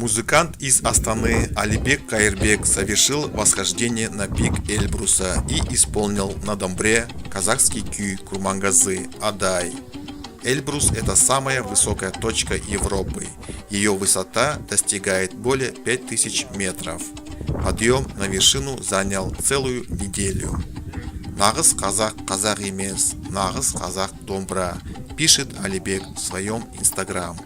Музыкант из Астаны Алибек Кайырбек совершил восхождение на пик Эльбруса и исполнил на домбре казахский күй Курмангазы «Адай». Эльбрус – это самая высокая точка Европы. Ее высота достигает более 5000 метров. Подъем на вершину занял целую неделю. Нағыз қазақ емес, нағыз қазақ домбра, пишет Алибек в своем инстаграм.